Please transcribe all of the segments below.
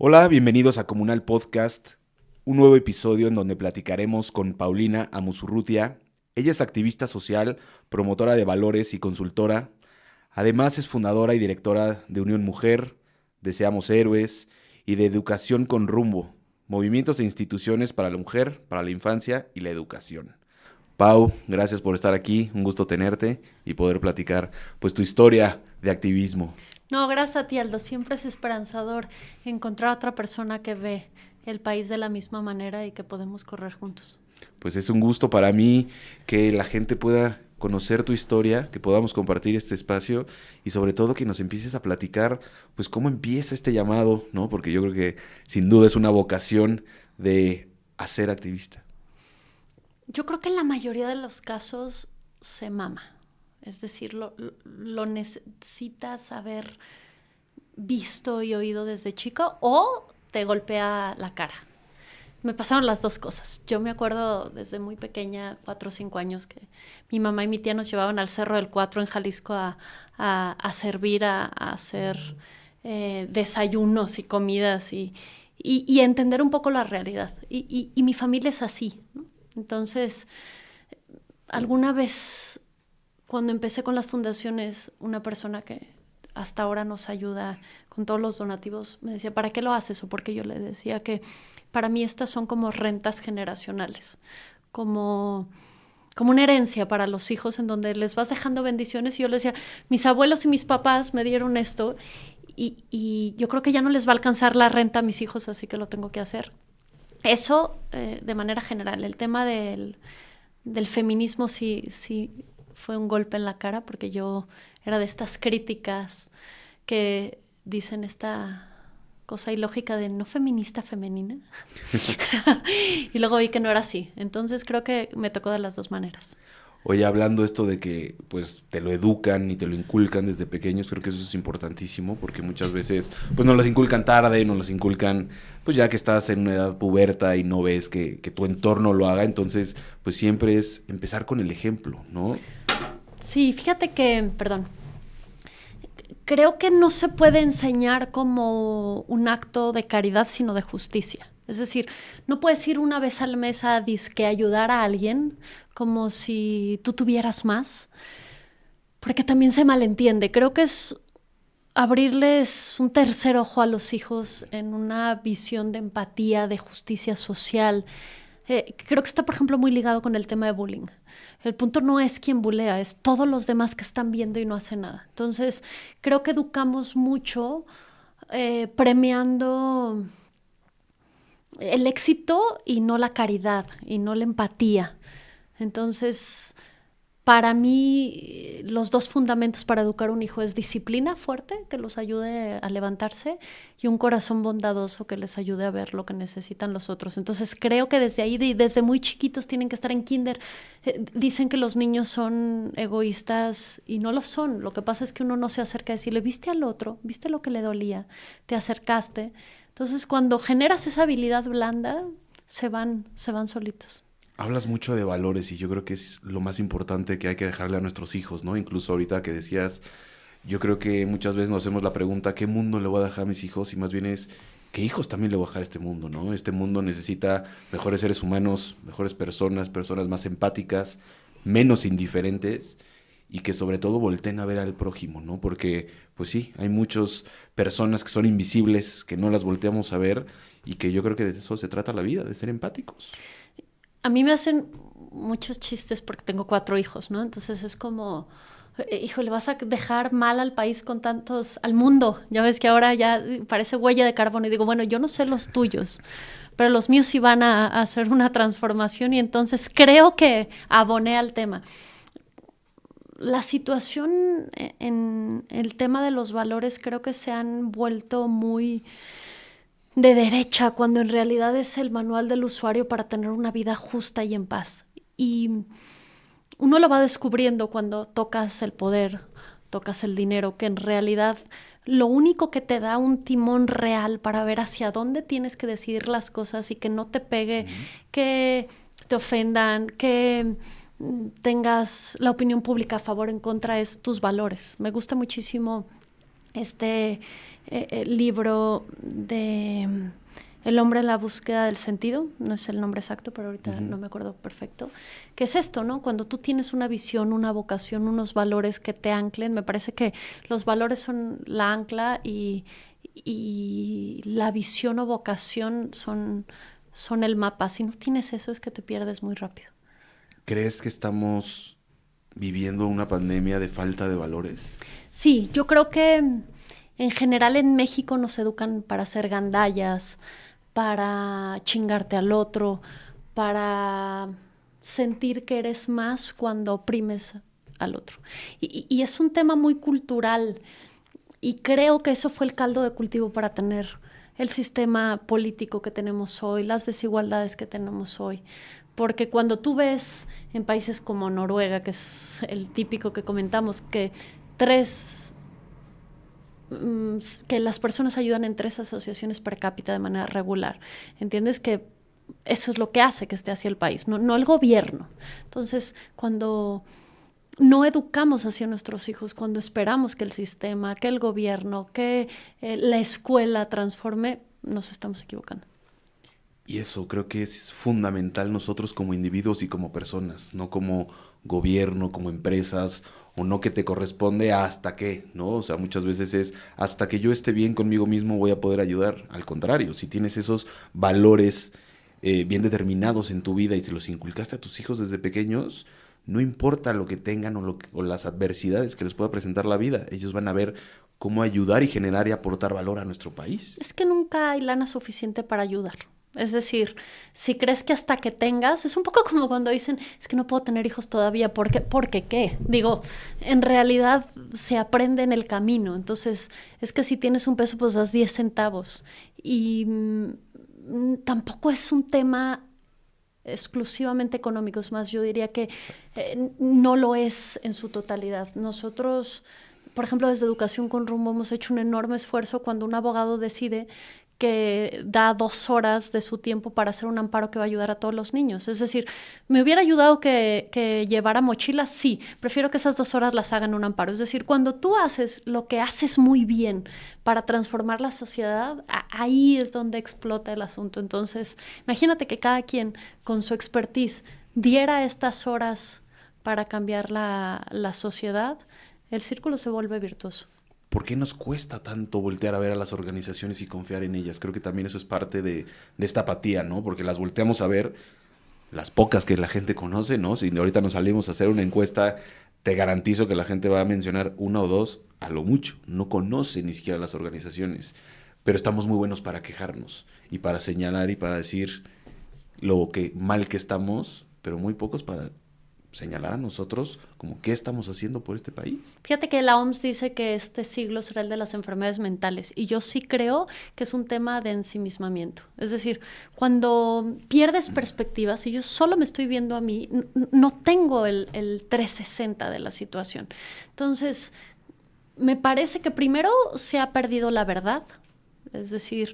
Hola, bienvenidos a Comunal Podcast, un nuevo episodio en donde platicaremos con Paulina Amusurrutia. Ella es activista social, promotora de valores y consultora. Además es fundadora y directora de Unión Mujer, de Seamos Héroes y de Educación con Rumbo, movimientos e instituciones para la mujer, para la infancia y la educación. Pau, gracias por estar aquí, un gusto tenerte y poder platicar pues tu historia de activismo. No, gracias a ti, Aldo. Siempre es esperanzador encontrar a otra persona que ve el país de la misma manera y que podemos correr juntos. Pues es un gusto para mí que la gente pueda conocer tu historia, que podamos compartir este espacio y sobre todo que nos empieces a platicar, pues cómo empieza este llamado, ¿no? Porque yo creo que sin duda es una vocación de hacer activista. Yo creo que en la mayoría de los casos se mama. Es decir, lo necesitas haber visto y oído desde chico o te golpea la cara. Me pasaron las dos cosas. Yo me acuerdo desde muy pequeña, 4 o 5 años, que mi mamá y mi tía nos llevaban al Cerro del Cuatro en Jalisco a servir, a hacer desayunos y comidas y entender un poco la realidad. Y mi familia es así, ¿no? Entonces, alguna vez, cuando empecé con las fundaciones, una persona que hasta ahora nos ayuda con todos los donativos, me decía, ¿para qué lo haces? O porque yo le decía que para mí estas son como rentas generacionales, como, como una herencia para los hijos en donde les vas dejando bendiciones. Y yo le decía, mis abuelos y mis papás me dieron esto y yo creo que ya no les va a alcanzar la renta a mis hijos, así que lo tengo que hacer. Eso de manera general. El tema del feminismo sí fue un golpe en la cara porque yo era de estas críticas que dicen esta cosa ilógica de no feminista femenina. Y luego vi que no era así. Entonces creo que me tocó de las dos maneras. Oye, hablando esto de que pues te lo educan y te lo inculcan desde pequeños, creo que eso es importantísimo porque muchas veces pues nos las inculcan tarde, nos las inculcan pues ya que estás en una edad puberta y no ves que tu entorno lo haga, entonces pues siempre es empezar con el ejemplo, ¿no? Sí, fíjate que, perdón, creo que no se puede enseñar como un acto de caridad, sino de justicia. Es decir, no puedes ir una vez al mes a disque ayudar a alguien como si tú tuvieras más, porque también se malentiende. Creo que es abrirles un tercer ojo a los hijos en una visión de empatía, de justicia social. Creo que está, por ejemplo, muy ligado con el tema de bullying. El punto no es quién bulea, es todos los demás que están viendo y no hacen nada. Entonces, creo que educamos mucho premiando el éxito y no la caridad y no la empatía. Entonces, para mí, los dos fundamentos para educar a un hijo es disciplina fuerte, que los ayude a levantarse, y un corazón bondadoso que les ayude a ver lo que necesitan los otros. Entonces, creo que desde ahí, desde muy chiquitos, tienen que estar en kinder. Dicen que los niños son egoístas y no lo son. Lo que pasa es que uno no se acerca a decirle, viste al otro, viste lo que le dolía, te acercaste. Entonces, cuando generas esa habilidad blanda, se van solitos. Hablas mucho de valores y yo creo que es lo más importante que hay que dejarle a nuestros hijos, ¿no? Incluso ahorita que decías, yo creo que muchas veces nos hacemos la pregunta, ¿qué mundo le voy a dejar a mis hijos? Y más bien es, ¿qué hijos también le voy a dejar a este mundo, ¿no? Este mundo necesita mejores seres humanos, mejores personas, personas más empáticas, menos indiferentes y que sobre todo volteen a ver al prójimo, ¿no? Porque, pues sí, hay muchas personas que son invisibles, que no las volteamos a ver y que yo creo que de eso se trata la vida, de ser empáticos. A mí me hacen muchos chistes porque tengo 4 hijos, ¿no? Entonces es como, hijo, le vas a dejar mal al país con tantos, al mundo. Ya ves que ahora ya parece huella de carbono. Y digo, bueno, yo no sé los tuyos, pero los míos sí van a hacer una transformación y entonces creo que aboné al tema. La situación en el tema de los valores creo que se han vuelto muy de derecha, cuando en realidad es el manual del usuario para tener una vida justa y en paz. Y uno lo va descubriendo cuando tocas el poder, tocas el dinero, que en realidad lo único que te da un timón real para ver hacia dónde tienes que decidir las cosas y que no te pegue, Ujú. que te ofendan, que tengas la opinión pública a favor o en contra, es tus valores. Me gusta muchísimo libro de El hombre en la búsqueda del sentido, no es el nombre exacto, pero ahorita no me acuerdo perfecto, que es esto, ¿no? Cuando tú tienes una visión, una vocación, unos valores que te anclen, me parece que los valores son la ancla y la visión o vocación son el mapa. Si no tienes eso es que te pierdes muy rápido. ¿Crees que estamos viviendo una pandemia de falta de valores? Sí, yo creo que en general en México nos educan para ser gandallas, para chingarte al otro, para sentir que eres más cuando oprimes al otro. Y es un tema muy cultural y creo que eso fue el caldo de cultivo para tener el sistema político que tenemos hoy, las desigualdades que tenemos hoy. Porque cuando tú ves en países como Noruega, que es el típico que comentamos, que que las personas ayudan en 3 asociaciones per cápita de manera regular. ¿Entiendes? Que eso es lo que hace que esté así el país, no el gobierno. Entonces, cuando no educamos hacia nuestros hijos, cuando esperamos que el sistema, que el gobierno, que la escuela transforme, nos estamos equivocando. Y eso creo que es fundamental nosotros como individuos y como personas, no como gobierno, como empresas, o no que te corresponde hasta que, ¿no? O sea, muchas veces es hasta que yo esté bien conmigo mismo voy a poder ayudar. Al contrario, si tienes esos valores bien determinados en tu vida y se los inculcaste a tus hijos desde pequeños, no importa lo que tengan o las adversidades que les pueda presentar la vida, ellos van a ver cómo ayudar y generar y aportar valor a nuestro país. Es que nunca hay lana suficiente para ayudar. Es decir, si crees que hasta que tengas, es un poco como cuando dicen, es que no puedo tener hijos todavía, ¿por qué qué? Digo, en realidad se aprende en el camino, entonces es que si tienes un peso, pues das 10 centavos. Y tampoco es un tema exclusivamente económico, es más, yo diría que no lo es en su totalidad. Nosotros, por ejemplo, desde Educación con Rumbo hemos hecho un enorme esfuerzo cuando un abogado decide que da 2 horas de su tiempo para hacer un amparo que va a ayudar a todos los niños. Es decir, ¿me hubiera ayudado que llevara mochilas? Sí, prefiero que esas 2 horas las hagan un amparo. Es decir, cuando tú haces lo que haces muy bien para transformar la sociedad, ahí es donde explota el asunto. Entonces, imagínate que cada quien con su expertise diera estas horas para cambiar la sociedad, el círculo se vuelve virtuoso. ¿Por qué nos cuesta tanto voltear a ver a las organizaciones y confiar en ellas? Creo que también eso es parte de esta apatía, ¿no? Porque las volteamos a ver, las pocas que la gente conoce, ¿no? Si ahorita nos salimos a hacer una encuesta, te garantizo que la gente va a mencionar 1 o 2, a lo mucho. No conoce ni siquiera las organizaciones. Pero estamos muy buenos para quejarnos y para señalar y para decir lo que mal que estamos, pero muy pocos para señalar a nosotros como qué estamos haciendo por este país. Fíjate que la OMS dice que este siglo será el de las enfermedades mentales y yo sí creo que es un tema de ensimismamiento. Es decir, cuando pierdes perspectivas y yo solo me estoy viendo a mí, no tengo el 360 de la situación. Entonces, me parece que primero se ha perdido la verdad, es decir,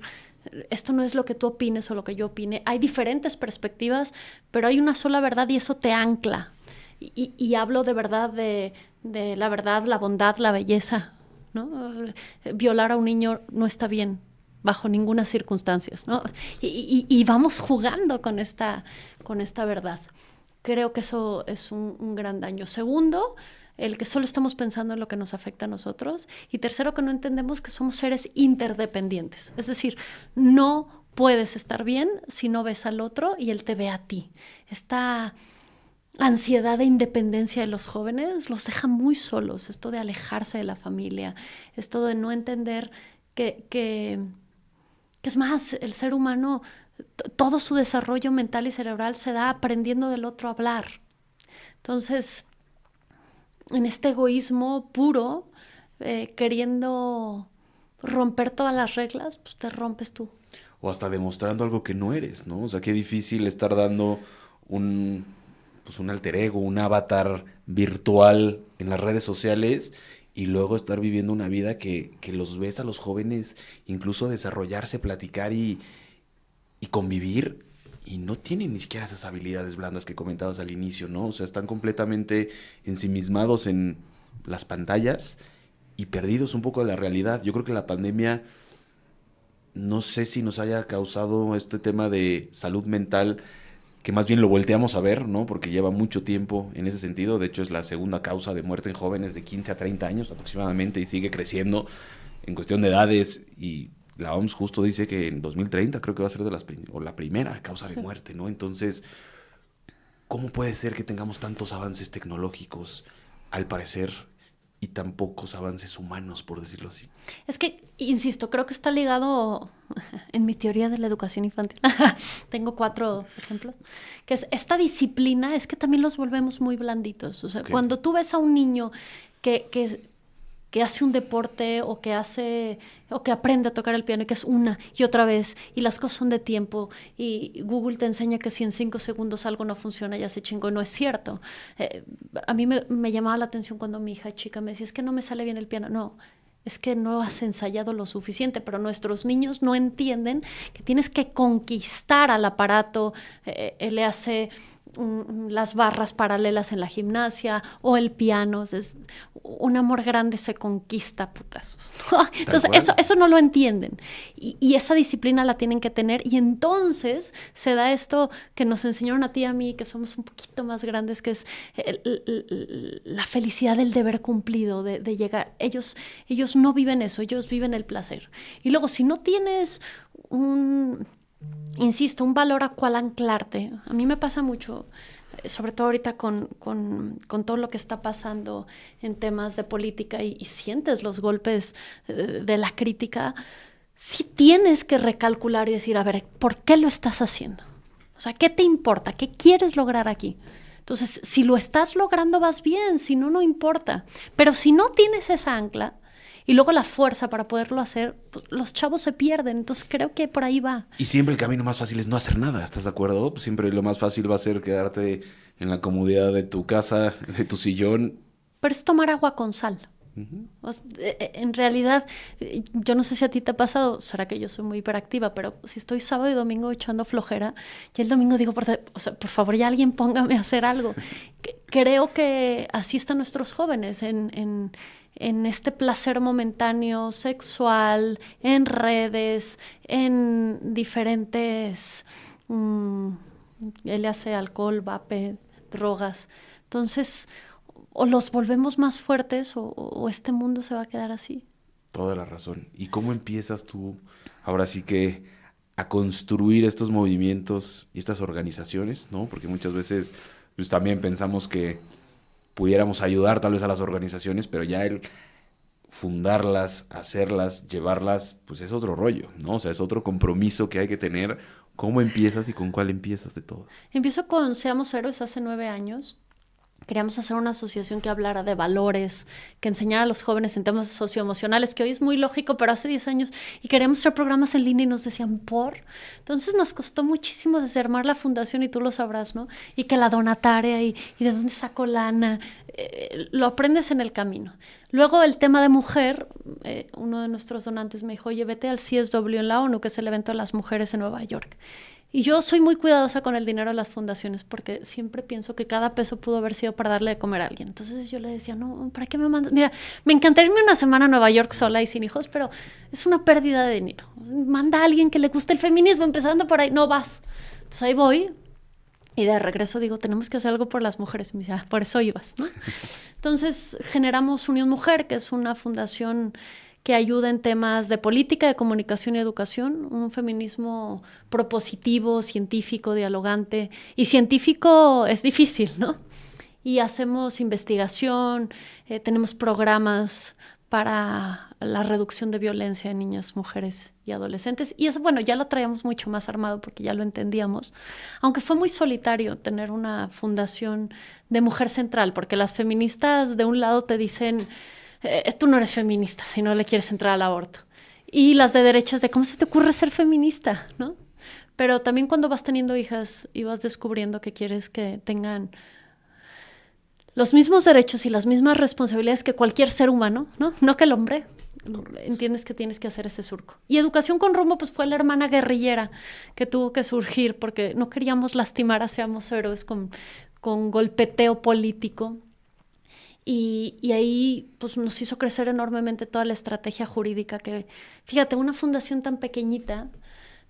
esto no es lo que tú opines o lo que yo opine. Hay diferentes perspectivas, pero hay una sola verdad y eso te ancla. Y hablo de verdad, de la verdad, la bondad, la belleza, ¿no? Violar a un niño no está bien, bajo ninguna circunstancia, ¿no? Y vamos jugando con esta verdad. Creo que eso es un gran daño. Segundo, el que solo estamos pensando en lo que nos afecta a nosotros. Y tercero, que no entendemos que somos seres interdependientes. Es decir, no puedes estar bien si no ves al otro y él te ve a ti. Esta ansiedad de independencia de los jóvenes los deja muy solos. Esto de alejarse de la familia, esto de no entender que es más, el ser humano, todo su desarrollo mental y cerebral se da aprendiendo del otro a hablar. Entonces, en este egoísmo puro, queriendo romper todas las reglas, pues te rompes tú. O hasta demostrando algo que no eres, ¿no? O sea, qué difícil estar dando un alter ego, un avatar virtual en las redes sociales y luego estar viviendo una vida que los ves a los jóvenes incluso desarrollarse, platicar y convivir y no tienen ni siquiera esas habilidades blandas que comentabas al inicio, ¿no? O sea, están completamente ensimismados en las pantallas y perdidos un poco de la realidad. Yo creo que la pandemia, no sé si nos haya causado este tema de salud mental, que más bien lo volteamos a ver, ¿no? Porque lleva mucho tiempo en ese sentido. De hecho, es la segunda causa de muerte en jóvenes de 15 a 30 años aproximadamente y sigue creciendo en cuestión de edades. Y la OMS justo dice que en 2030 creo que va a ser o la primera causa de muerte, ¿no? Entonces, ¿cómo puede ser que tengamos tantos avances tecnológicos, al parecer, y tan pocos avances humanos, por decirlo así? Es que, insisto, creo que está ligado en mi teoría de la educación infantil. Tengo 4 ejemplos. Que es esta disciplina, es que también los volvemos muy blanditos. O sea, Okay. cuando tú ves a un niño que hace un deporte o que aprende a tocar el piano y que es una y otra vez y las cosas son de tiempo y Google te enseña que si en 5 segundos algo no funciona ya se chingó, no es cierto. A mí me llamaba la atención cuando mi hija chica me decía, es que no me sale bien el piano. No, es que no has ensayado lo suficiente, pero nuestros niños no entienden que tienes que conquistar al aparato, le hace las barras paralelas en la gimnasia o el piano. Es un amor grande se conquista, putazos. Entonces eso no lo entienden y esa disciplina la tienen que tener y entonces se da esto que nos enseñaron a ti y a mí, que somos un poquito más grandes, que es la felicidad del deber cumplido, de llegar. Ellos no viven eso, ellos viven el placer. Y luego si no tienes insisto, un valor a cual anclarte. A mí me pasa mucho, sobre todo ahorita con todo lo que está pasando en temas de política y sientes los golpes de la crítica, sí tienes que recalcular y decir, a ver, ¿por qué lo estás haciendo? O sea, ¿qué te importa? ¿Qué quieres lograr aquí? Entonces, si lo estás logrando, vas bien, si no, no importa. Pero si no tienes esa ancla, y luego la fuerza para poderlo hacer, pues, los chavos se pierden. Entonces creo que por ahí va. Y siempre el camino más fácil es no hacer nada, ¿estás de acuerdo? Pues siempre lo más fácil va a ser quedarte en la comodidad de tu casa, de tu sillón. Pero es tomar agua con sal. O sea, en realidad, yo no sé si a ti te ha pasado, será que yo soy muy hiperactiva, pero si estoy sábado y domingo echando flojera, y el domingo digo, o sea, por favor, ya alguien póngame a hacer algo. Creo que así están nuestros jóvenes en este placer momentáneo sexual, en redes, en diferentes, él hace alcohol, vape, drogas. Entonces, o los volvemos más fuertes o este mundo se va a quedar así. Toda la razón. ¿Y cómo empiezas tú, ahora sí que, a construir estos movimientos y estas organizaciones, ¿no? Porque muchas veces pues, también pensamos que pudiéramos ayudar tal vez a las organizaciones, pero ya el fundarlas, hacerlas, llevarlas, pues es otro rollo, ¿no? O sea, es otro compromiso que hay que tener. ¿Cómo empiezas y con cuál empiezas de todo? Empiezo con Seamos Héroes hace 9 años. Queríamos hacer una asociación que hablara de valores, que enseñara a los jóvenes en temas socioemocionales, que hoy es muy lógico, pero hace 10 años, y queríamos hacer programas en línea y nos decían, ¿por? Entonces nos costó muchísimo desarmar la fundación, y tú lo sabrás, ¿no? Y que la donataria, y de dónde saco lana, lo aprendes en el camino. Luego el tema de mujer, uno de nuestros donantes me dijo, oye, vete al CSW en la ONU, que es el evento de las mujeres en Nueva York. Y yo soy muy cuidadosa con el dinero de las fundaciones porque siempre pienso que cada peso pudo haber sido para darle de comer a alguien. Entonces yo le decía, no, ¿para qué me mandas? Mira, me encantaría irme una semana a Nueva York sola y sin hijos, pero es una pérdida de dinero. Manda a alguien que le guste el feminismo, empezando por ahí, no vas. Entonces ahí voy y de regreso digo, tenemos que hacer algo por las mujeres. Y me dice, por eso ibas, ¿no? Entonces generamos Unión Mujer, que es una fundación que ayuda en temas de política, de comunicación y educación, un feminismo propositivo, científico, dialogante. Y científico es difícil, ¿no? Y hacemos investigación, tenemos programas para la reducción de violencia en niñas, mujeres y adolescentes. Y eso, bueno, ya lo traíamos mucho más armado porque ya lo entendíamos. Aunque fue muy solitario tener una fundación de mujer central, porque las feministas de un lado te dicen, tú no eres feminista si no le quieres entrar al aborto. Y las de derechas de, ¿cómo se te ocurre ser feminista? ¿No? Pero también cuando vas teniendo hijas y vas descubriendo que quieres que tengan los mismos derechos y las mismas responsabilidades que cualquier ser humano, ¿no? No que el hombre. Entiendes que tienes que hacer ese surco. Y Educación con Rumbo pues fue la hermana guerrillera que tuvo que surgir porque no queríamos lastimar a Seamos Héroes con golpeteo político. Y ahí pues, nos hizo crecer enormemente toda la estrategia jurídica que, fíjate, una fundación tan pequeñita,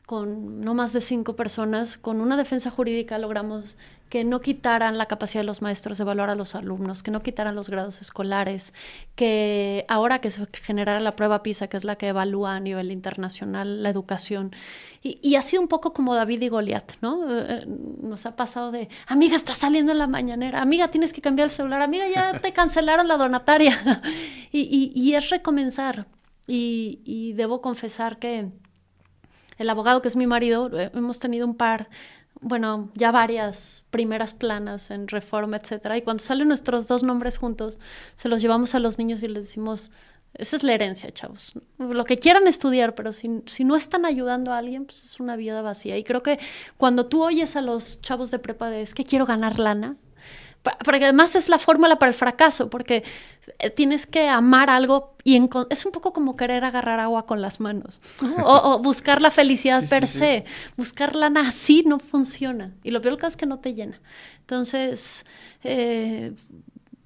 con no más de 5 personas, con una defensa jurídica logramos que no quitaran la capacidad de los maestros de evaluar a los alumnos, que no quitaran los grados escolares, que ahora que se generara la prueba PISA, que es la que evalúa a nivel internacional la educación, y ha sido un poco como David y Goliat, ¿no? Nos ha pasado de, amiga, está saliendo en la mañanera, amiga, tienes que cambiar el celular, amiga, ya te cancelaron la donataria, y es recomenzar, y debo confesar que el abogado que es mi marido, hemos tenido un par, bueno, ya varias primeras planas en Reforma, etcétera, y cuando salen nuestros 2 nombres juntos, se los llevamos a los niños y les decimos, esa es la herencia, chavos, lo que quieran estudiar, pero si no están ayudando a alguien, pues es una vida vacía. Y creo que cuando tú oyes a los chavos de prepa de, es que quiero ganar lana, porque además es la fórmula para el fracaso, porque tienes que amar algo y es un poco como querer agarrar agua con las manos, ¿no? o buscar la felicidad per se. Buscar lana así no funciona. Y lo peor del caso es que no te llena. Entonces,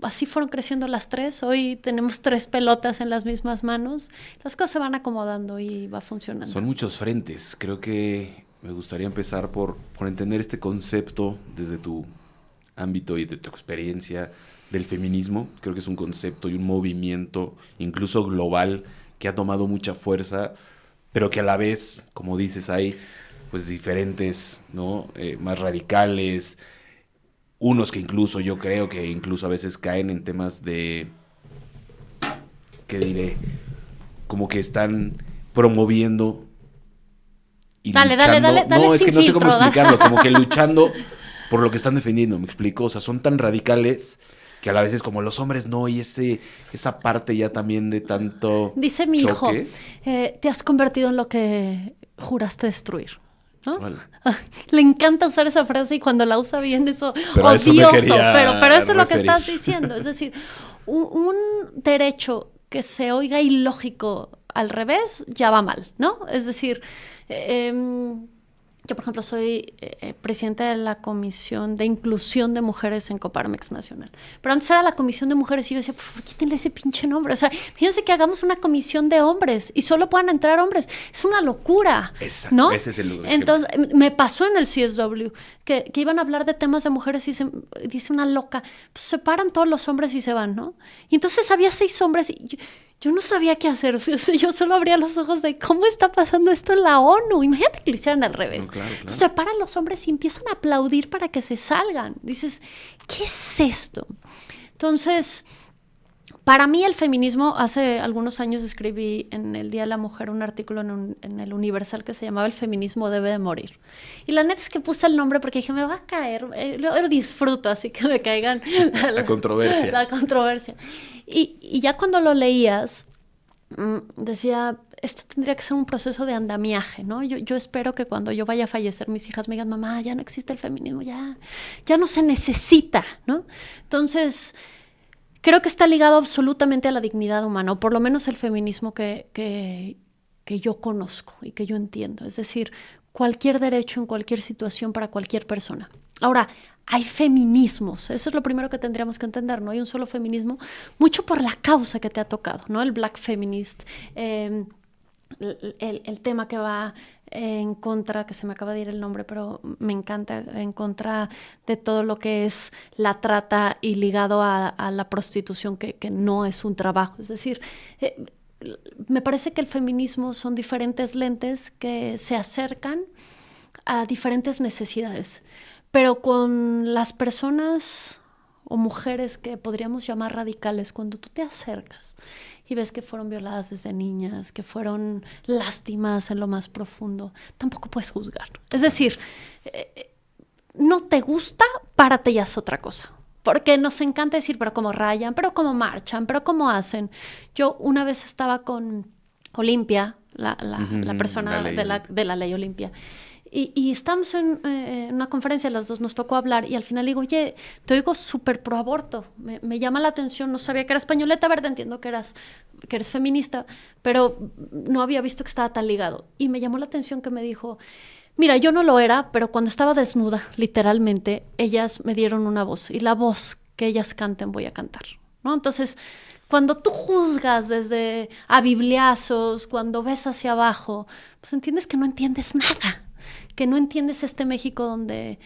así fueron creciendo las 3. Hoy tenemos 3 pelotas en las mismas manos. Las cosas se van acomodando y va funcionando. Son muchos frentes. Creo que me gustaría empezar por entender este concepto desde tu ámbito y de tu experiencia del feminismo. Creo que es un concepto y un movimiento incluso global que ha tomado mucha fuerza, pero que a la vez, como dices, hay pues diferentes, ¿no? Más radicales, unos que incluso yo creo que incluso a veces caen en temas de, ¿qué diré? Como que están promoviendo y dale, luchando. Dale, no, es que no sé cómo filtro, explicarlo, como que luchando por lo que están defendiendo, ¿me explico? O sea, son tan radicales que a la vez es como los hombres no, y esa parte ya también de tanto dice mi choque. hijo, te has convertido en lo que juraste destruir, ¿no? Vale. Le encanta usar esa frase y cuando la usa bien eso, Pero a eso me odioso, quería pero eso es lo que referir. estás diciendo. Es decir, un derecho que se oiga ilógico al revés ya va mal, ¿no? Es decir, yo, por ejemplo, soy presidenta de la Comisión de Inclusión de Mujeres en Coparmex Nacional. Pero antes era la Comisión de Mujeres y yo decía, por favor, quítenle ese pinche nombre. O sea, fíjense que hagamos una comisión de hombres y solo puedan entrar hombres. Es una locura, Exacto, ¿no? ese es el ejemplo. Entonces, me pasó en el CSW que iban a hablar de temas de mujeres y dice una loca, pues se paran todos los hombres y se van, ¿no? Y entonces había 6 hombres y yo no sabía qué hacer, o sea, yo solo abría los ojos de cómo está pasando esto en la ONU. Imagínate que lo hicieran al revés. No, claro. Entonces se paran los hombres y empiezan a aplaudir para que se salgan. Dices, ¿qué es esto? Entonces, para mí el feminismo, hace algunos años escribí en el Día de la Mujer un artículo en el Universal que se llamaba El feminismo debe de morir. Y la neta es que puse el nombre porque dije, me va a caer, lo disfruto, así que me caigan La controversia. La controversia. Y ya cuando lo leías, decía, esto tendría que ser un proceso de andamiaje, ¿no? Yo espero que cuando yo vaya a fallecer, mis hijas me digan, mamá, ya no existe el feminismo, ya no se necesita, ¿no? Entonces, creo que está ligado absolutamente a la dignidad humana, o por lo menos el feminismo que yo conozco y que yo entiendo. Es decir, cualquier derecho en cualquier situación para cualquier persona. Ahora, hay feminismos, eso es lo primero que tendríamos que entender, no hay un solo feminismo, mucho por la causa que te ha tocado, ¿no? El black feminist, el tema que va en contra, que se me acaba de ir el nombre, pero me encanta, en contra de todo lo que es la trata y ligado a la prostitución, que no es un trabajo. Es decir, me parece que el feminismo son diferentes lentes que se acercan a diferentes necesidades, pero con las personas o mujeres que podríamos llamar radicales, cuando tú te acercas y ves que fueron violadas desde niñas, que fueron lastimadas en lo más profundo, tampoco puedes juzgar. Es decir, no te gusta, párate y haz otra cosa. Porque nos encanta decir, pero cómo rayan, pero cómo marchan, pero cómo hacen. Yo una vez estaba con Olimpia, la persona de la ley Olimpia, y estamos en una conferencia, las dos nos tocó hablar, y al final digo, oye, te oigo súper pro aborto, me llama la atención, no sabía que eras españoleta, ¿verdad? Entiendo que eres feminista, pero no había visto que estaba tan ligado. Y me llamó la atención que me dijo, mira, yo no lo era, pero cuando estaba desnuda, literalmente, ellas me dieron una voz, y la voz que ellas canten voy a cantar. ¿no? Entonces, cuando tú juzgas desde a bibliazos, cuando ves hacia abajo, pues entiendes que no entiendes nada, que no entiendes este México donde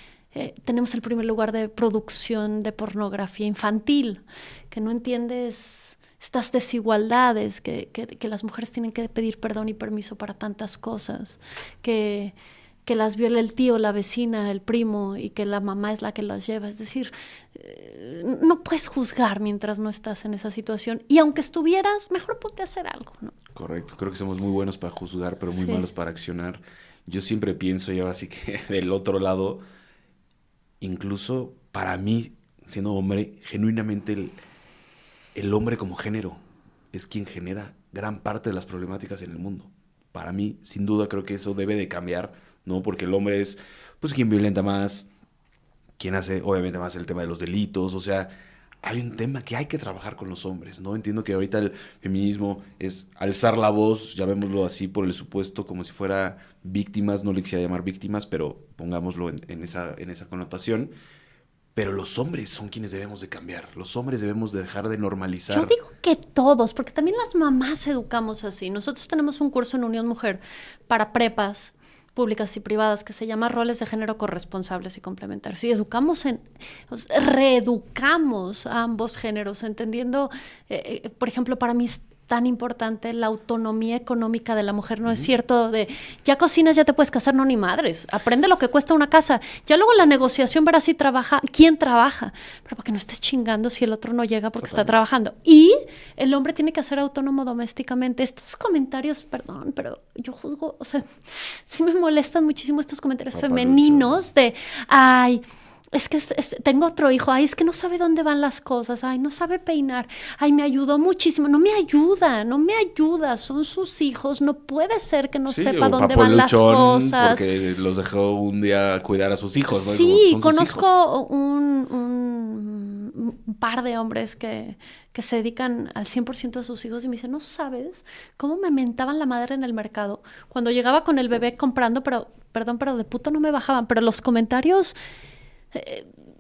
tenemos el primer lugar de producción de pornografía infantil, que no entiendes estas desigualdades, que las mujeres tienen que pedir perdón y permiso para tantas cosas, que las viola el tío, la vecina, el primo, y que la mamá es la que las lleva. Es decir, no puedes juzgar mientras no estás en esa situación. Y aunque estuvieras, mejor ponte a hacer algo, ¿no? Correcto. Creo que somos muy buenos para juzgar, pero muy malos para accionar. Yo siempre pienso, y ahora sí que del otro lado, incluso para mí, siendo hombre, genuinamente el hombre como género es quien genera gran parte de las problemáticas en el mundo. Para mí, sin duda, creo que eso debe de cambiar, ¿no? Porque el hombre es, pues, quien violenta más, quien hace, obviamente, más el tema de los delitos. O sea, hay un tema que hay que trabajar con los hombres, ¿no? Entiendo que ahorita el feminismo es alzar la voz, llamémoslo así, por el supuesto, como si fuera víctimas. No le quisiera llamar víctimas, pero pongámoslo en esa connotación. Pero los hombres son quienes debemos de cambiar. Los hombres debemos de dejar de normalizar. Yo digo que todos, porque también las mamás educamos así. Nosotros tenemos un curso en Unión Mujer para prepas públicas y privadas que se llama Roles de Género Corresponsables y Complementarios. Y reeducamos a ambos géneros, entendiendo, por ejemplo, para mí es tan importante la autonomía económica de la mujer. No es cierto de, ya cocinas, ya te puedes casar, no, ni madres. Aprende lo que cuesta una casa. Ya luego la negociación verás si trabaja, quién trabaja. Pero para que no estés chingando si el otro no llega porque está trabajando. Y el hombre tiene que ser autónomo domésticamente. Estos comentarios, perdón, pero yo juzgo, o sea, sí me molestan muchísimo estos comentarios femeninos de, ay, es que tengo otro hijo, ay, es que no sabe dónde van las cosas, ay, no sabe peinar, ay, me ayudó muchísimo, no me ayuda, son sus hijos, no puede ser que no sepa dónde van las cosas. Porque los dejó un día cuidar a sus hijos, ¿no? Sí, conozco un par de hombres que se dedican al 100% a sus hijos y me dicen, no sabes cómo me mentaban la madre en el mercado cuando llegaba con el bebé comprando, pero de puto no me bajaban, pero los comentarios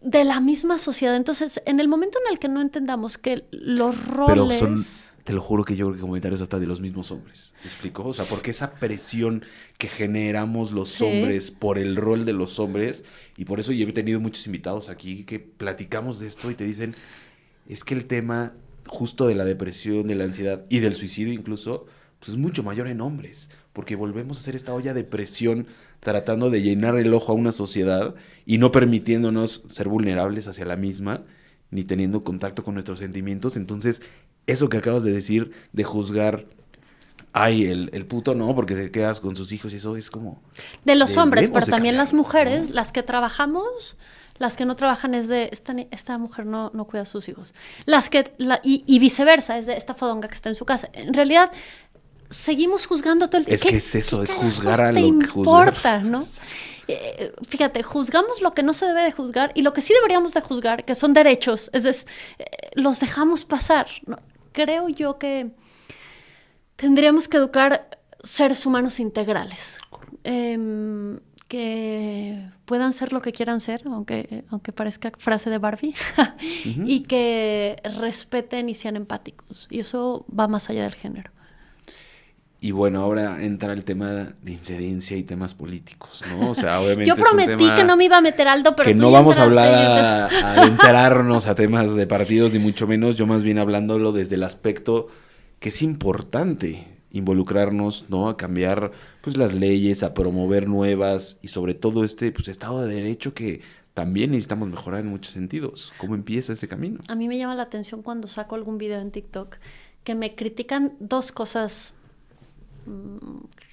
de la misma sociedad. Entonces, en el momento en el que no entendamos que los roles... Pero te lo juro que yo creo que comentarios hasta de los mismos hombres. ¿Me explico? O sea, porque esa presión que generamos los hombres por el rol de los hombres, y por eso yo he tenido muchos invitados aquí que platicamos de esto y te dicen, es que el tema justo de la depresión, de la ansiedad y del suicidio incluso, pues es mucho mayor en hombres, porque volvemos a hacer esta olla de presión tratando de llenar el ojo a una sociedad y no permitiéndonos ser vulnerables hacia la misma, ni teniendo contacto con nuestros sentimientos. Entonces, eso que acabas de decir, de juzgar, ay, el puto no, porque te quedas con sus hijos y eso es como... De los hombres, pero también cambiar, las mujeres, ¿no? Las que trabajamos, las que no trabajan es de, esta mujer no cuida a sus hijos. Y viceversa, es de esta fodonga que está en su casa. En realidad... seguimos juzgando todo el tiempo. Es que es eso, es juzgar a lo que importa, ¿no? Fíjate, juzgamos lo que no se debe de juzgar y lo que sí deberíamos de juzgar, que son derechos, es decir, los dejamos pasar, ¿no? Creo yo que tendríamos que educar seres humanos integrales, que puedan ser lo que quieran ser, aunque parezca frase de Barbie, y que respeten y sean empáticos. Y eso va más allá del género. Y bueno, ahora entra el tema de incidencia y temas políticos, ¿no? O sea, obviamente yo prometí que no me iba a meter, Aldo, pero que no vamos a hablar a enterarnos a temas de partidos, ni mucho menos. Yo más bien hablándolo desde el aspecto que es importante involucrarnos, ¿no? A cambiar, pues, las leyes, a promover nuevas y sobre todo pues, Estado de Derecho que también necesitamos mejorar en muchos sentidos. ¿Cómo empieza ese camino? A mí me llama la atención cuando saco algún video en TikTok que me critican dos cosas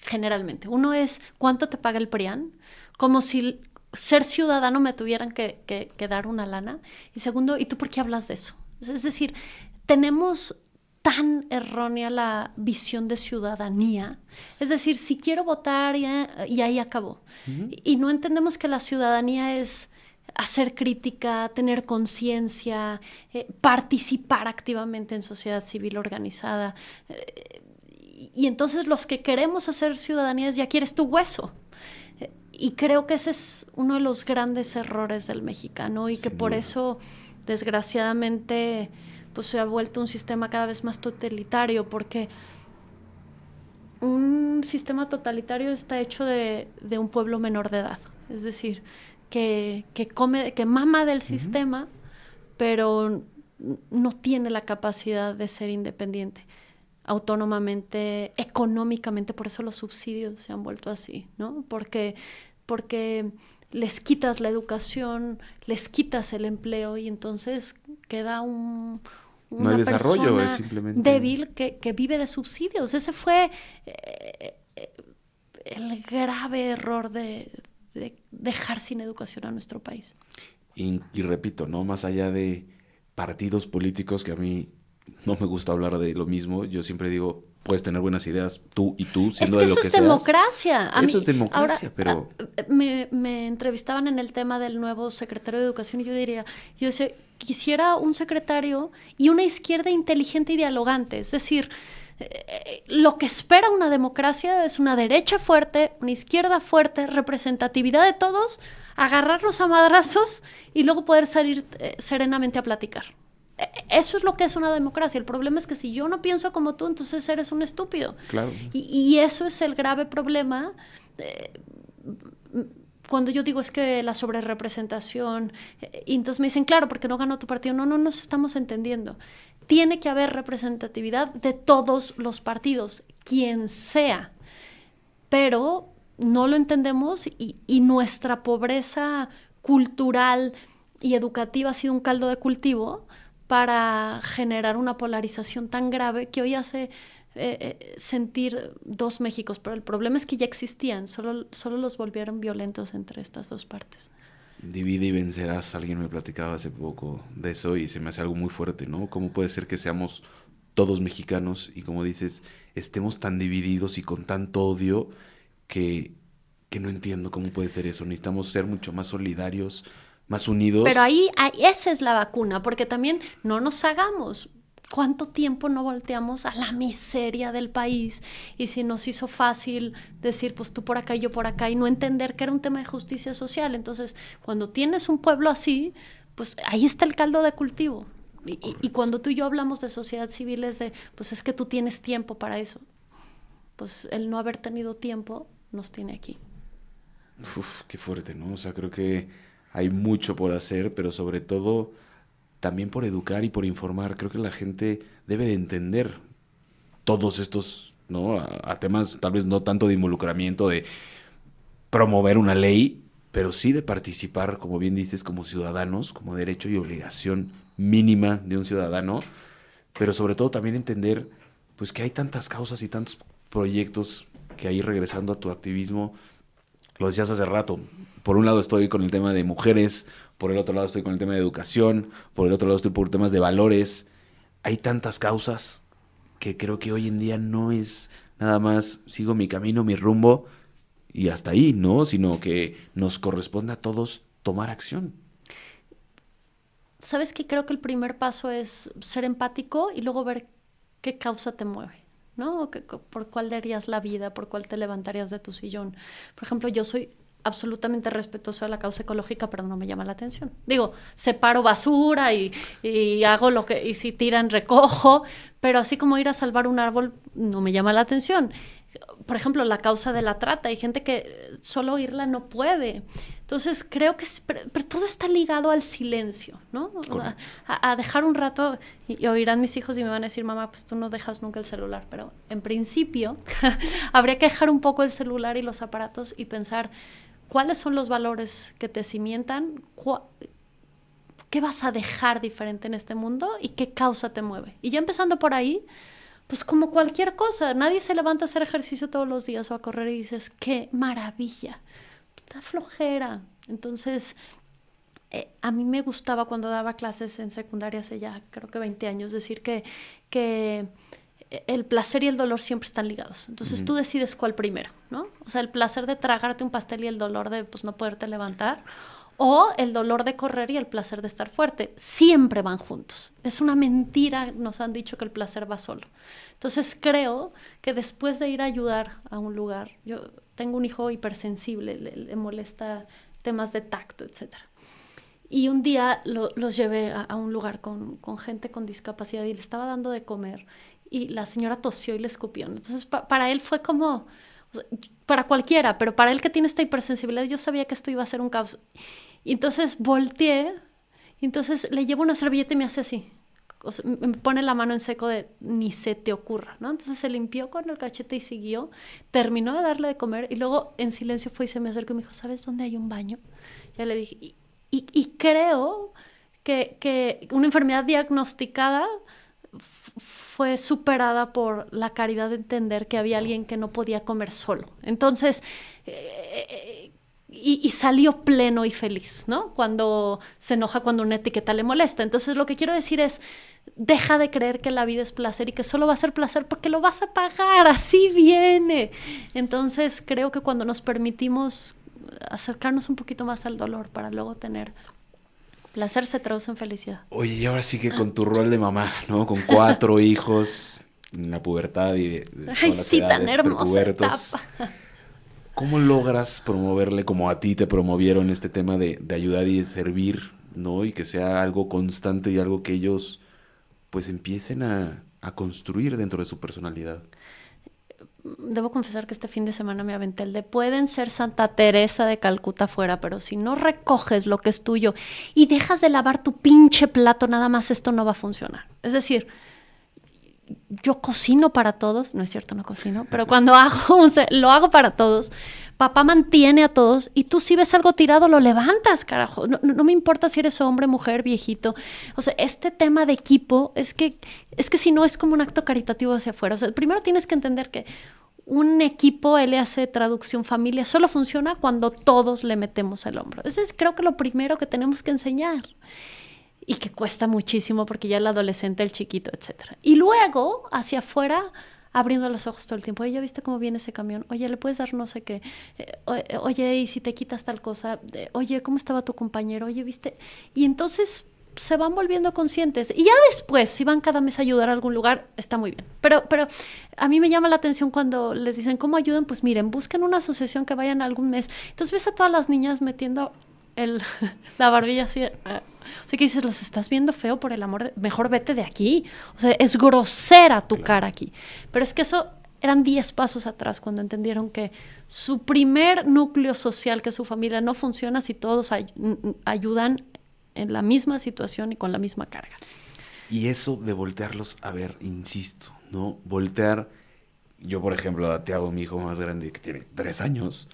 generalmente. Uno es cuánto te paga el PRIAN, como si ser ciudadano me tuvieran que dar una lana. Y segundo, ¿y tú por qué hablas de eso? Es decir, tenemos tan errónea la visión de ciudadanía. Es decir, si quiero votar y ahí acabó. Y no entendemos que la ciudadanía es hacer crítica, tener conciencia, participar activamente en sociedad civil organizada. Y entonces los que queremos hacer ciudadanía es ya quieres tu hueso. Y creo que ese es uno de los grandes errores del mexicano y que por eso, desgraciadamente, pues se ha vuelto un sistema cada vez más totalitario, porque un sistema totalitario está hecho de un pueblo menor de edad, es decir, que mama del sistema, pero no tiene la capacidad de ser independiente autónomamente, económicamente. Por eso los subsidios se han vuelto así, ¿no? Porque les quitas la educación, les quitas el empleo y entonces queda no hay desarrollo, persona es simplemente débil que vive de subsidios. Ese fue el grave error de dejar sin educación a nuestro país. Y repito, ¿no? Más allá de partidos políticos, que a mí no me gusta hablar de lo mismo, yo siempre digo, puedes tener buenas ideas tú y tú, siendo de lo que seas. Eso es democracia. Eso es democracia, pero... Me entrevistaban en el tema del nuevo secretario de Educación y yo decía, quisiera un secretario y una izquierda inteligente y dialogante. Es decir, lo que espera una democracia es una derecha fuerte, una izquierda fuerte, representatividad de todos, agarrarlos a madrazos y luego poder salir serenamente a platicar. Eso es lo que es una democracia. El problema es que si yo no pienso como tú, entonces eres un estúpido. Claro. Y eso es el grave problema. Cuando yo digo es que la sobrerepresentación, y entonces me dicen, claro, porque no ganó tu partido. No nos estamos entendiendo. Tiene que haber representatividad de todos los partidos, quien sea. Pero no lo entendemos y nuestra pobreza cultural y educativa ha sido un caldo de cultivo para generar una polarización tan grave que hoy hace sentir dos Méxicos. Pero el problema es que ya existían, solo los volvieron violentos entre estas dos partes. Divide y vencerás. Alguien me platicaba hace poco de eso y se me hace algo muy fuerte, ¿no? ¿Cómo puede ser que seamos todos mexicanos y, como dices, estemos tan divididos y con tanto odio que no entiendo cómo puede ser eso? Necesitamos ser mucho más solidarios, más unidos. Pero ahí esa es la vacuna, porque también no nos hagamos. ¿Cuánto tiempo no volteamos a la miseria del país? Y si nos hizo fácil decir, pues tú por acá y yo por acá, y no entender que era un tema de justicia social. Entonces, cuando tienes un pueblo así, pues ahí está el caldo de cultivo. Y cuando tú y yo hablamos de sociedad civil es de, pues es que tú tienes tiempo para eso. Pues el no haber tenido tiempo nos tiene aquí. Uf, qué fuerte, ¿no? O sea, creo que hay mucho por hacer, pero sobre todo también por educar y por informar. Creo que la gente debe de entender todos estos, ¿no? A temas tal vez no tanto de involucramiento, de promover una ley, pero sí de participar, como bien dices, como ciudadanos, como derecho y obligación mínima de un ciudadano, pero sobre todo también entender pues que hay tantas causas y tantos proyectos que ahí, regresando a tu activismo, lo decías hace rato, por un lado estoy con el tema de mujeres, por el otro lado estoy con el tema de educación, por el otro lado estoy por temas de valores. Hay tantas causas que creo que hoy en día no es nada más sigo mi camino, mi rumbo y hasta ahí, ¿no? Sino que nos corresponde a todos tomar acción. ¿Sabes qué? Creo que el primer paso es ser empático y luego ver qué causa te mueve, ¿no? ¿Por cuál darías la vida? ¿Por cuál te levantarías de tu sillón? Por ejemplo, yo soy absolutamente respetuosa de la causa ecológica, pero no me llama la atención. Digo, separo basura y hago lo que... Y si tiran, recojo, pero así como ir a salvar un árbol no me llama la atención. Por ejemplo, la causa de la trata. Hay gente que solo oírla no puede. Entonces, creo que... Pero todo está ligado al silencio, ¿no? A dejar un rato, y oirán mis hijos y me van a decir, mamá, pues tú no dejas nunca el celular. Pero en principio, habría que dejar un poco el celular y los aparatos y pensar cuáles son los valores que te cimientan, qué vas a dejar diferente en este mundo y qué causa te mueve. Y ya empezando por ahí, pues como cualquier cosa, nadie se levanta a hacer ejercicio todos los días o a correr y dices, ¡qué maravilla! Está flojera. Entonces, a mí me gustaba cuando daba clases en secundaria hace ya creo que 20 años, decir que el placer y el dolor siempre están ligados. Entonces tú decides cuál primero, ¿no? O sea, el placer de tragarte un pastel y el dolor de pues, no poderte levantar, o el dolor de correr y el placer de estar fuerte. Siempre van juntos. Es una mentira, nos han dicho que el placer va solo. Entonces creo que después de ir a ayudar a un lugar, yo tengo un hijo hipersensible, le molesta temas de tacto, etc. Y un día los llevé a un lugar con gente con discapacidad y le estaba dando de comer y la señora tosió y le escupió. Entonces para él fue como, o sea, para cualquiera, pero para él que tiene esta hipersensibilidad, yo sabía que esto iba a ser un caos. Y entonces volteé y entonces le llevo una servilleta y me hace así. O sea, me pone la mano en seco de ni se te ocurra, ¿no? Entonces se limpió con el cachete y siguió, terminó de darle de comer y luego en silencio fue y se me acercó y me dijo, ¿sabes dónde hay un baño? Ya le dije, y creo que una enfermedad diagnosticada fue superada por la caridad de entender que había alguien que no podía comer solo. Entonces, y salió pleno y feliz, ¿no? Cuando se enoja cuando una etiqueta le molesta. Entonces, lo que quiero decir es, deja de creer que la vida es placer y que solo va a ser placer porque lo vas a pagar, así viene. Entonces, creo que cuando nos permitimos acercarnos un poquito más al dolor para luego tener placer, se traduce en felicidad. Oye, y ahora sí que con tu rol de mamá, ¿no? Con 4 hijos en la pubertad y de todas Ay, las sí, tan edades, hermosa prepubertos. etapa. ¿Cómo logras promoverle como a ti te promovieron este tema de ayudar y de servir, ¿no? Y que sea algo constante y algo que ellos pues empiecen a construir dentro de su personalidad? Debo confesar que este fin de semana me aventé el de pueden ser Santa Teresa de Calcuta fuera, pero si no recoges lo que es tuyo y dejas de lavar tu pinche plato, nada más esto no va a funcionar. Es decir, yo cocino para todos, no es cierto, no cocino, pero cuando hago, o sea, lo hago para todos. Papá mantiene a todos y tú si ves algo tirado lo levantas, carajo. No me importa si eres hombre, mujer, viejito. O sea, este tema de equipo es que si no es como un acto caritativo hacia afuera. O sea, primero tienes que entender que un equipo, LAC, traducción familia, solo funciona cuando todos le metemos el hombro. Ese es creo que lo primero que tenemos que enseñar. Y que cuesta muchísimo porque ya el adolescente, el chiquito, etc. Y luego, hacia afuera, abriendo los ojos todo el tiempo. Oye, ¿ya viste cómo viene ese camión? Oye, ¿le puedes dar no sé qué? Oye, ¿y si te quitas tal cosa? Oye, ¿cómo estaba tu compañero? Oye, ¿viste? Y entonces se van volviendo conscientes. Y ya después, si van cada mes a ayudar a algún lugar, está muy bien. Pero a mí me llama la atención cuando les dicen, ¿cómo ayudan? Pues miren, busquen una asociación que vayan algún mes. Entonces ves a todas las niñas metiendo la barbilla así... O sea, que dices, los estás viendo feo por el amor de... Mejor vete de aquí. O sea, es grosera tu cara aquí. Pero es que eso eran 10 pasos atrás cuando entendieron que su primer núcleo social, que su familia, no funciona si todos ayudan en la misma situación y con la misma carga. Y eso de voltearlos a ver, insisto, ¿no? Voltear... Yo, por ejemplo, a Tiago, mi hijo más grande, que tiene 3 años,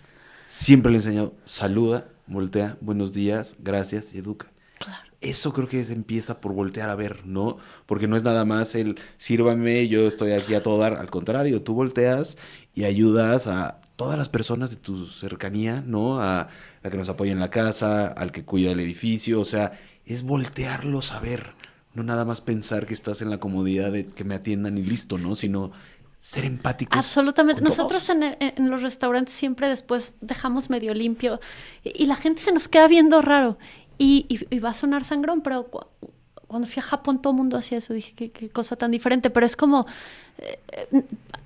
siempre le he enseñado, saluda, voltea, buenos días, gracias y educa. Claro. Eso creo que se empieza por voltear a ver, ¿no? Porque no es nada más el sírvame, yo estoy aquí a todo dar. Al contrario, tú volteas y ayudas a todas las personas de tu cercanía, ¿no? A la que nos apoya en la casa, al que cuida el edificio. O sea, es voltearlos a ver. No nada más pensar que estás en la comodidad de que me atiendan y listo, ¿no? Sino ser empáticos. Absolutamente. Con Nosotros todos. en los restaurantes siempre después dejamos medio limpio y la gente se nos queda viendo raro. Y va a sonar sangrón, pero cuando fui a Japón todo el mundo hacía eso. Dije, qué cosa tan diferente. Pero es como,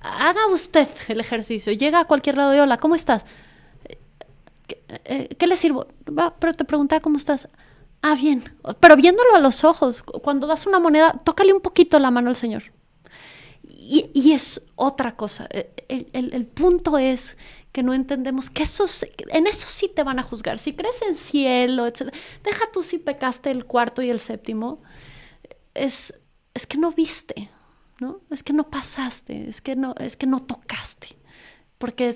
haga usted el ejercicio. Llega a cualquier lado y hola, ¿cómo estás? ¿Qué le sirvo? Va, pero te preguntaba cómo estás. Ah, bien. Pero viéndolo a los ojos, cuando das una moneda, tócale un poquito la mano al señor. Y es otra cosa. El punto es que no entendemos que en eso sí te van a juzgar. Si crees en cielo, etc. Deja tú si pecaste el 4º y el 7º. Es que no viste, ¿no? Es que no pasaste, es que no tocaste. Porque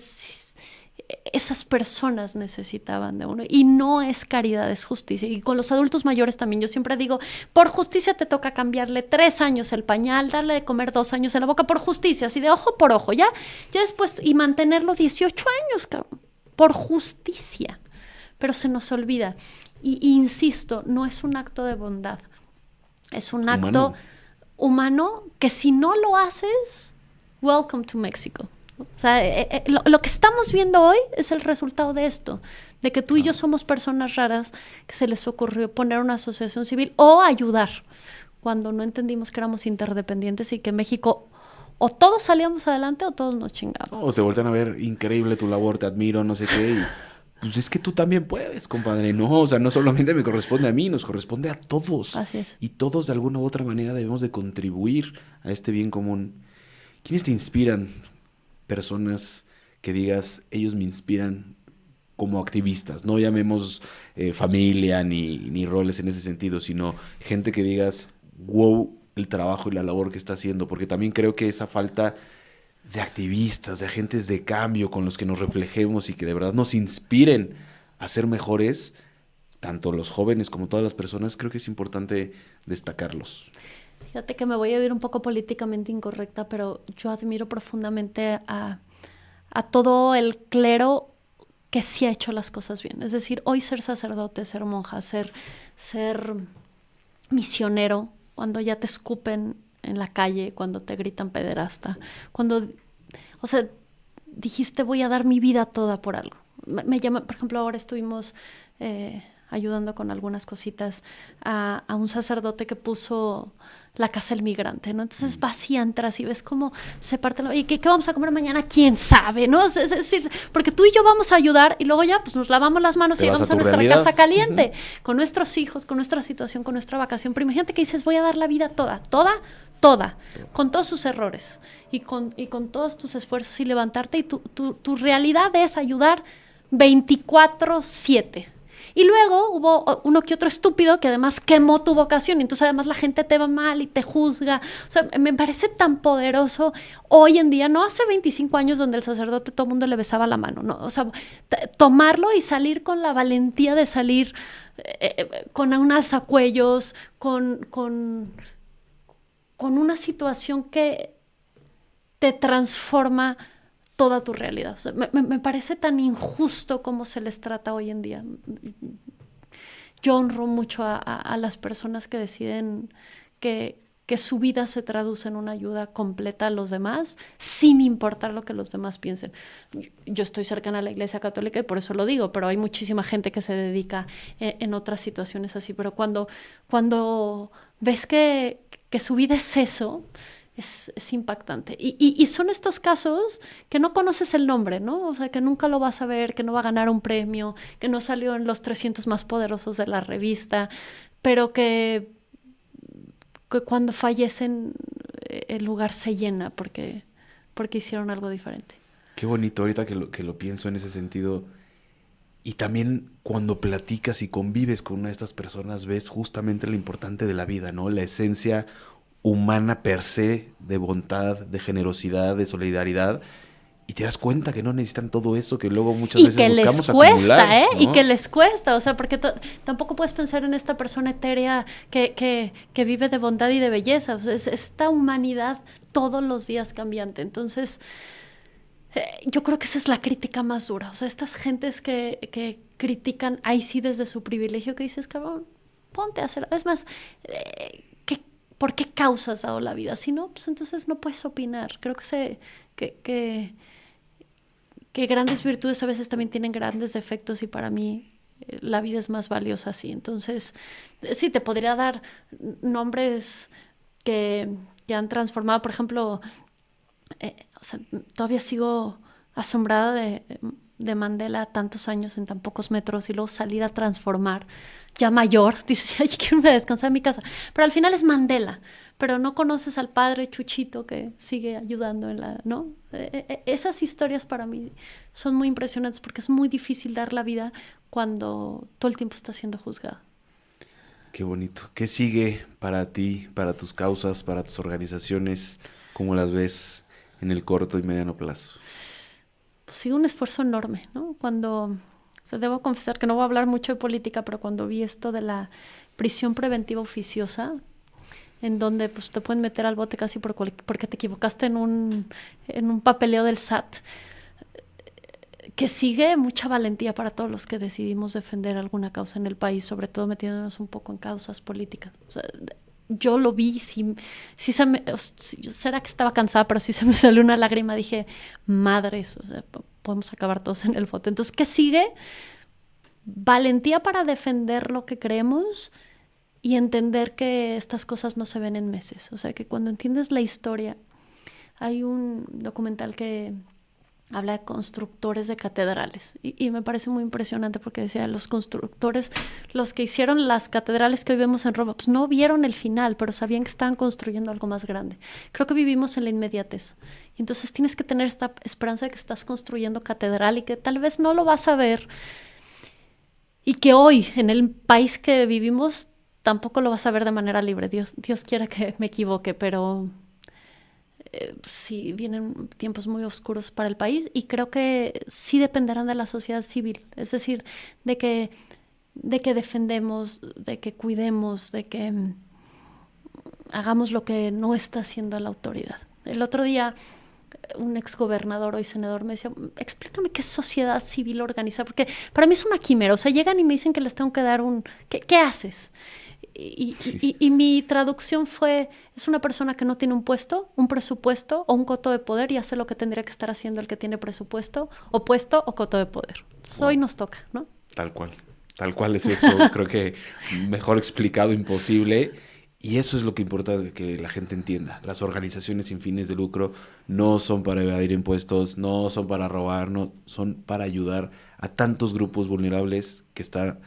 esas personas necesitaban de uno. Y no es caridad, es justicia. Y con los adultos mayores también. Yo siempre digo, por justicia te toca cambiarle 3 años el pañal, darle de comer 2 años en la boca, por justicia, así de ojo por ojo, ya después, y mantenerlo 18 años, cabrón, por justicia. Pero se nos olvida. Y insisto, no es un acto de bondad. Es un acto humano que si no lo haces, welcome to Mexico. O sea, lo que estamos viendo hoy es el resultado de esto, de que tú y yo somos personas raras que se les ocurrió poner una asociación civil o ayudar cuando no entendimos que éramos interdependientes y que en México o todos salíamos adelante o todos nos chingamos. O te voltean a ver, increíble tu labor, te admiro, no sé qué. Y pues es que tú también puedes, compadre. No, o sea, no solamente me corresponde a mí, nos corresponde a todos. Así es. Y todos de alguna u otra manera debemos de contribuir a este bien común. ¿Quiénes te inspiran? Personas que digas, ellos me inspiran como activistas. No llamemos familia ni roles en ese sentido, sino gente que digas, wow, el trabajo y la labor que está haciendo. Porque también creo que esa falta de activistas, de agentes de cambio con los que nos reflejemos y que de verdad nos inspiren a ser mejores, tanto los jóvenes como todas las personas, creo que es importante destacarlos. Fíjate que me voy a ir un poco políticamente incorrecta, pero yo admiro profundamente a todo el clero que sí ha hecho las cosas bien. Es decir, hoy ser sacerdote, ser monja, ser misionero, cuando ya te escupen en la calle, cuando te gritan pederasta, cuando, o sea, dijiste voy a dar mi vida toda por algo. Me llama, por ejemplo, ahora estuvimos ayudando con algunas cositas a un sacerdote que puso la casa del migrante, ¿no? Entonces vas y entras y ves cómo se parte ¿y qué vamos a comer mañana? ¿Quién sabe? ¿No? Es decir, porque tú y yo vamos a ayudar y luego ya pues nos lavamos las manos y llegamos a nuestra realidad. Casa caliente, con nuestros hijos, con nuestra situación, con nuestra vacación. Pero imagínate que dices, voy a dar la vida toda, con todos sus errores y con todos tus esfuerzos y levantarte y tu realidad es ayudar 24/7. Y luego hubo uno que otro estúpido que además quemó tu vocación y entonces además la gente te va mal y te juzga. O sea, me parece tan poderoso hoy en día, no hace 25 años donde el sacerdote todo el mundo le besaba la mano, ¿no? O sea, tomarlo y salir con la valentía de salir con un alzacuellos, con una situación que te transforma toda tu realidad. O sea, me parece tan injusto como se les trata hoy en día. Yo honro mucho a las personas que deciden que su vida se traduce en una ayuda completa a los demás, sin importar lo que los demás piensen. Yo estoy cercana a la Iglesia Católica y por eso lo digo, pero hay muchísima gente que se dedica en otras situaciones así. Pero cuando ves que su vida es eso, es impactante. Y son estos casos que no conoces el nombre, ¿no? O sea, que nunca lo vas a ver, que no va a ganar un premio, que no salió en los 300 más poderosos de la revista, pero que cuando fallecen el lugar se llena porque hicieron algo diferente. Qué bonito ahorita que lo pienso en ese sentido. Y también cuando platicas y convives con una de estas personas ves justamente lo importante de la vida, ¿no? La esencia humana per se, de bondad, de generosidad, de solidaridad, y te das cuenta que no necesitan todo eso que luego muchas veces buscamos acumular, ¿no? Y que les cuesta, o sea, porque tampoco puedes pensar en esta persona etérea que vive de bondad y de belleza, o sea, es esta humanidad todos los días cambiante. Entonces, yo creo que esa es la crítica más dura, o sea, estas gentes que critican, ahí sí desde su privilegio, que dices, cabrón, ponte a hacer, es más, ¿por qué causa has dado la vida? Si no, pues entonces no puedes opinar. Creo que grandes virtudes a veces también tienen grandes defectos y para mí la vida es más valiosa así. Entonces, sí, te podría dar nombres que han transformado. Por ejemplo, o sea, todavía sigo asombrada de Mandela tantos años en tan pocos metros y luego salir a transformar, ya mayor, dices, ay, quiero irme a descansar en mi casa, pero al final es Mandela, pero no conoces al padre Chuchito que sigue ayudando en la, ¿no? Esas historias para mí son muy impresionantes porque es muy difícil dar la vida cuando todo el tiempo está siendo juzgado. Qué bonito. ¿Qué sigue para ti, para tus causas, para tus organizaciones? ¿Cómo las ves en el corto y mediano plazo? Pues sigue un esfuerzo enorme, ¿no? O sea, debo confesar que no voy a hablar mucho de política, pero cuando vi esto de la prisión preventiva oficiosa, en donde pues te pueden meter al bote casi porque te equivocaste en un papeleo del SAT, que sigue mucha valentía para todos los que decidimos defender alguna causa en el país, sobre todo metiéndonos un poco en causas políticas. O sea, yo lo vi, será que estaba cansada, pero sí se me salió una lágrima, dije, madres, o sea, podemos acabar todos en el bote. Entonces, ¿qué sigue? Valentía para defender lo que creemos y entender que estas cosas no se ven en meses. O sea, que cuando entiendes la historia, hay un documental que habla de constructores de catedrales y me parece muy impresionante porque decía, los constructores, los que hicieron las catedrales que hoy vemos en Roma, pues no vieron el final, pero sabían que estaban construyendo algo más grande. Creo que vivimos en la inmediatez y entonces tienes que tener esta esperanza de que estás construyendo catedral y que tal vez no lo vas a ver y que hoy en el país que vivimos tampoco lo vas a ver de manera libre. Dios quiera que me equivoque, pero sí vienen tiempos muy oscuros para el país y creo que sí dependerán de la sociedad civil, es decir, de que defendemos, de que cuidemos, de que hagamos lo que no está haciendo la autoridad. El otro día un exgobernador, hoy senador, me decía, explícame qué es sociedad civil organizada, porque para mí es una quimera, o sea, llegan y me dicen que les tengo que dar ¿qué haces? Y mi traducción fue, es una persona que no tiene un puesto, un presupuesto o un coto de poder y hace lo que tendría que estar haciendo el que tiene presupuesto o puesto o coto de poder. Wow. Hoy nos toca, ¿no? Tal cual es eso, creo que mejor explicado imposible. Y eso es lo que importa que la gente entienda. Las organizaciones sin fines de lucro no son para evadir impuestos, no son para robar, no, son para ayudar a tantos grupos vulnerables que están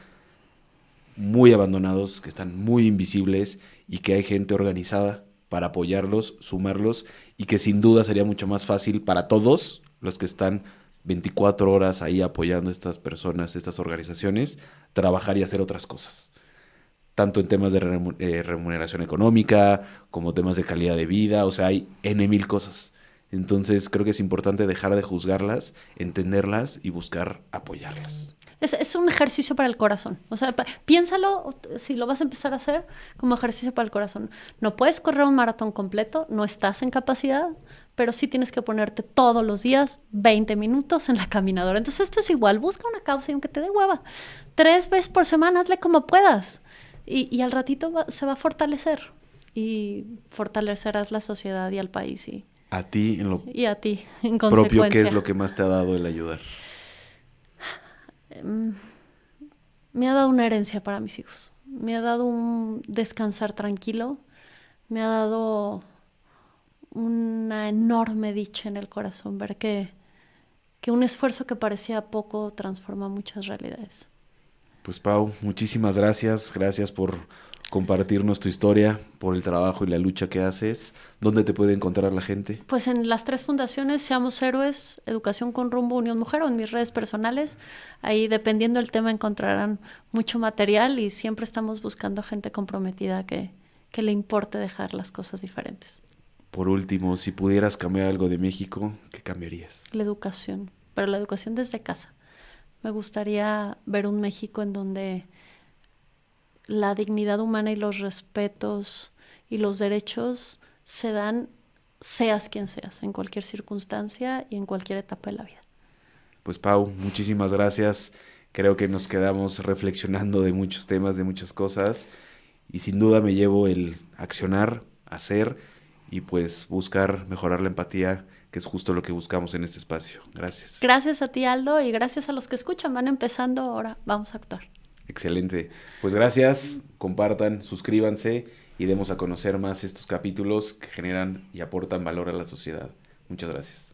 muy abandonados, que están muy invisibles y que hay gente organizada para apoyarlos, sumarlos y que sin duda sería mucho más fácil para todos los que están 24 horas ahí apoyando a estas personas, estas organizaciones, trabajar y hacer otras cosas. Tanto en temas de remuneración económica, como temas de calidad de vida, o sea, hay N,000 cosas. Entonces creo que es importante dejar de juzgarlas, entenderlas y buscar apoyarlas. Es un ejercicio para el corazón. O sea, piénsalo, si lo vas a empezar a hacer, como ejercicio para el corazón. No puedes correr un maratón completo, no estás en capacidad, pero sí tienes que ponerte todos los días 20 minutos en la caminadora. Entonces esto es igual, busca una causa y aunque te dé hueva, 3 veces por semana, hazle como puedas. Y al ratito se va a fortalecer. Y fortalecerás la sociedad y al país. A ti, en lo y a ti, en propio, consecuencia. ¿qué es lo que más te ha dado el ayudar? Me ha dado una herencia para mis hijos. Me ha dado un descansar tranquilo. Me ha dado una enorme dicha en el corazón ver que un esfuerzo que parecía poco transforma muchas realidades. Pues Pau, muchísimas gracias. Gracias por compartirnos tu historia, por el trabajo y la lucha que haces. ¿Dónde te puede encontrar la gente? Pues en las 3 fundaciones, Seamos Héroes, Educación con Rumbo, Unión Mujer, o en mis redes personales. Ahí, dependiendo del tema, encontrarán mucho material y siempre estamos buscando gente comprometida que le importe dejar las cosas diferentes. Por último, si pudieras cambiar algo de México, ¿qué cambiarías? La educación, pero la educación desde casa. Me gustaría ver un México en donde la dignidad humana y los respetos y los derechos se dan, seas quien seas, en cualquier circunstancia y en cualquier etapa de la vida. Pues Pau, muchísimas gracias. Creo que nos quedamos reflexionando de muchos temas, de muchas cosas. Y sin duda me llevo el accionar, hacer y pues buscar mejorar la empatía, que es justo lo que buscamos en este espacio. Gracias. Gracias a ti, Aldo, y gracias a los que escuchan. Van empezando, ahora vamos a actuar. Excelente. Pues gracias, compartan, suscríbanse y demos a conocer más estos capítulos que generan y aportan valor a la sociedad. Muchas gracias.